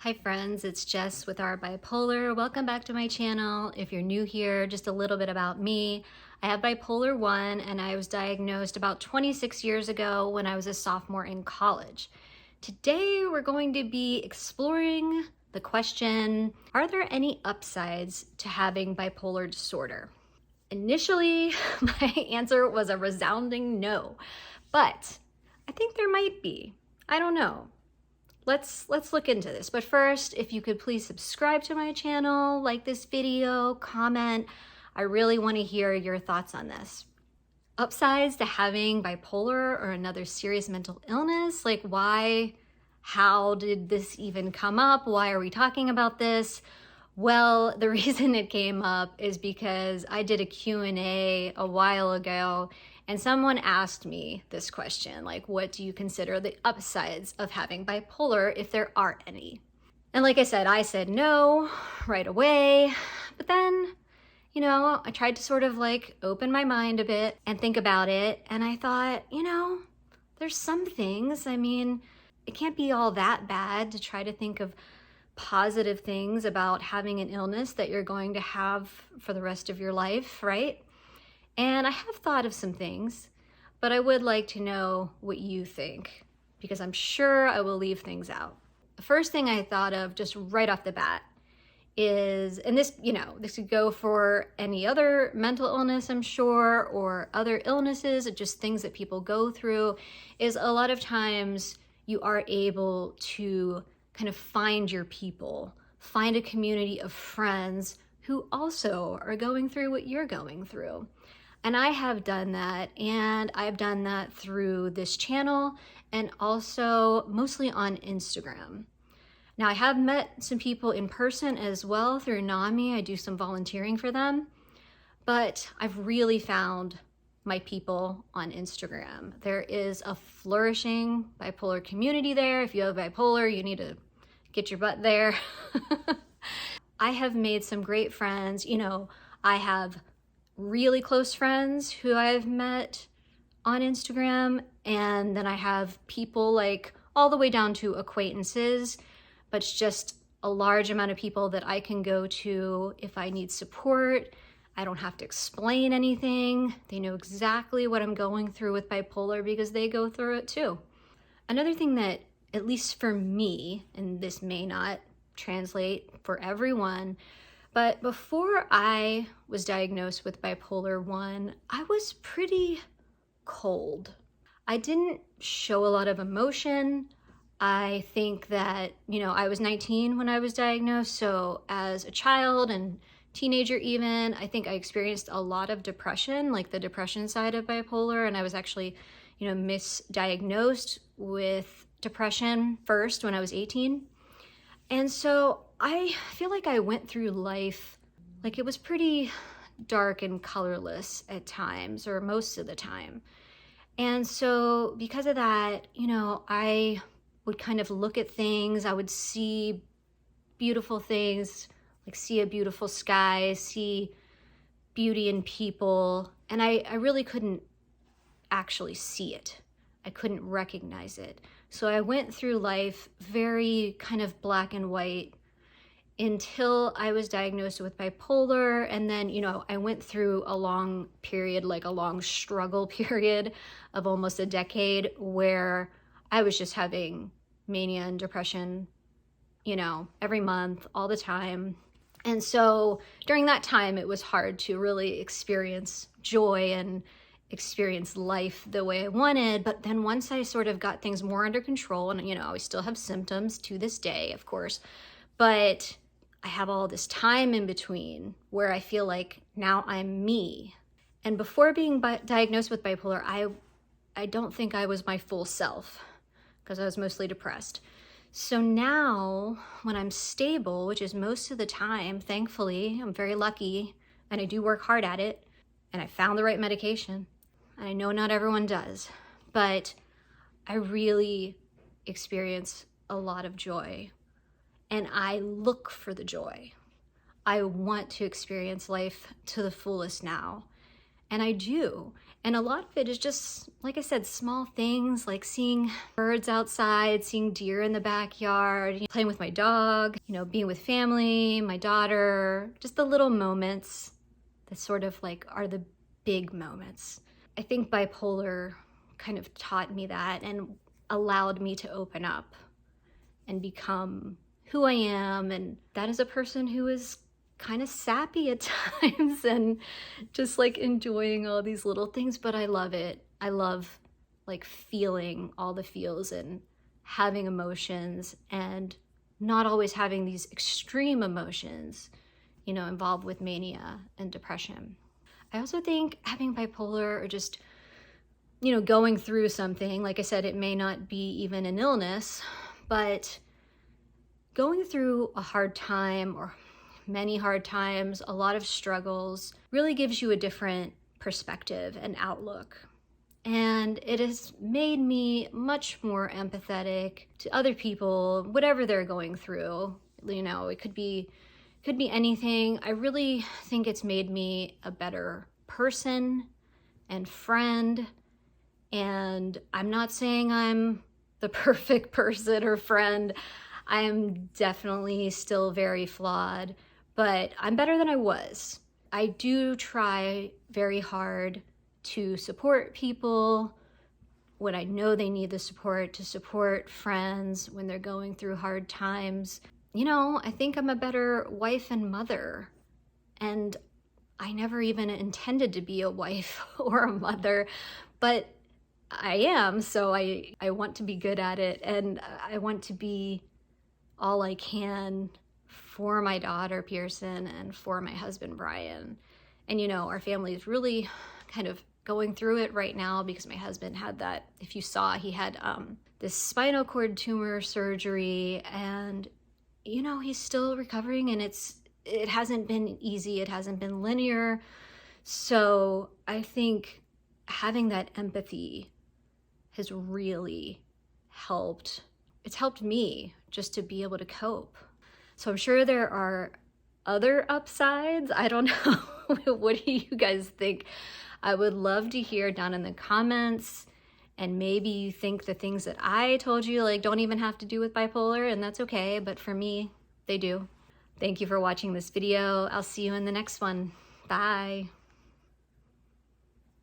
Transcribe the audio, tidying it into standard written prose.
Hi friends, it's Jess with our Bipolar. Welcome back to my channel. If you're new here, just a little bit about me. I have bipolar 1 and I was diagnosed about 26 years ago when I was a sophomore in college. Today we're going to be exploring the question, are there any upsides to having bipolar disorder? Initially, my answer was a resounding no, but I think there might be. I don't know. Let's look into this. But first, if you could please subscribe to my channel, like this video, comment. I really want to hear your thoughts on this. Upsides to having bipolar or another serious mental illness, like why, how did this even come up? Why are we talking about this? Well, the reason it came up is because I did a Q&A a while ago and someone asked me this question, like, what do you consider the upsides of having bipolar if there are any? And like I said no right away, but then, I tried to sort of like open my mind a bit and think about it. And I thought, there's some things, it can't be all that bad to try to think of positive things about having an illness that you're going to have for the rest of your life, right? And I have thought of some things, but I would like to know what you think, because I'm sure I will leave things out. The first thing I thought of just right off the bat is, and this could go for any other mental illness, I'm sure, or other illnesses, just things that people go through, is a lot of times you are able to kind of find your people, find a community of friends who also are going through what you're going through. And I have done that, and I've done that through this channel and also mostly on Instagram. Now, I have met some people in person as well through NAMI. I do some volunteering for them, but I've really found my people on Instagram. There is a flourishing bipolar community there. If you have bipolar, you need to get your butt there. I have made some great friends. I have really close friends who I've met on Instagram, and then I have people like all the way down to acquaintances, but it's just a large amount of people that I can go to if I need support. I don't have to explain anything. They know exactly what I'm going through with bipolar because they go through it too. Another thing that, at least for me, and this may not translate for everyone, but before I was diagnosed with bipolar 1, I was pretty cold. I didn't show a lot of emotion. I think that, I was 19 when I was diagnosed, so as a child and teenager even, I think I experienced a lot of depression, like the depression side of bipolar, and I was actually, misdiagnosed with depression first when I was 18. And so I feel like I went through life like it was pretty dark and colorless at times, or most of the time. And so because of that, I would kind of look at things, I would see beautiful things, like see a beautiful sky, see beauty in people, and I really couldn't actually see it. I couldn't recognize it. So I went through life very kind of black and white until I was diagnosed with bipolar. And then, I went through a long period, like a long struggle period of almost a decade where I was just having mania and depression, every month, all the time. And so during that time, it was hard to really experience joy and experience life the way I wanted. But then once I sort of got things more under control, and I still have symptoms to this day, of course, but I have all this time in between where I feel like now I'm me. And before being diagnosed with bipolar, I don't think I was my full self because I was mostly depressed. So now when I'm stable, which is most of the time, thankfully, I'm very lucky, and I do work hard at it, and I found the right medication. I know not everyone does, but I really experience a lot of joy, and I look for the joy. I want to experience life to the fullest now. And I do. And a lot of it is just, like I said, small things like seeing birds outside, seeing deer in the backyard, playing with my dog, being with family, my daughter, just the little moments that sort of like are the big moments. I think bipolar kind of taught me that and allowed me to open up and become who I am. And that is a person who is kind of sappy at times and just like enjoying all these little things, but I love it. I love like feeling all the feels and having emotions and not always having these extreme emotions, involved with mania and depression. I also think having bipolar or just, going through something, like I said, it may not be even an illness, but going through a hard time or many hard times, a lot of struggles, really gives you a different perspective and outlook. And it has made me much more empathetic to other people, whatever they're going through. It could be anything. I really think it's made me a better person and friend. And I'm not saying I'm the perfect person or friend. I am definitely still very flawed, but I'm better than I was. I do try very hard to support people when I know they need the support, to support friends when they're going through hard times. I think I'm a better wife and mother, and I never even intended to be a wife or a mother, but I am, so I want to be good at it, and I want to be all I can for my daughter Pearson and for my husband Brian. And our family is really kind of going through it right now because my husband had that, if you saw, he had this spinal cord tumor surgery, and he's still recovering, and it hasn't been easy, it hasn't been linear. So I think having that empathy has really helped. It's helped me just to be able to cope. So I'm sure there are other upsides. I don't know. What do you guys think? I would love to hear down in the comments, and maybe you think the things that I told you like don't even have to do with bipolar, and that's okay, but for me, they do. Thank you for watching this video. I'll see you in the next one. Bye.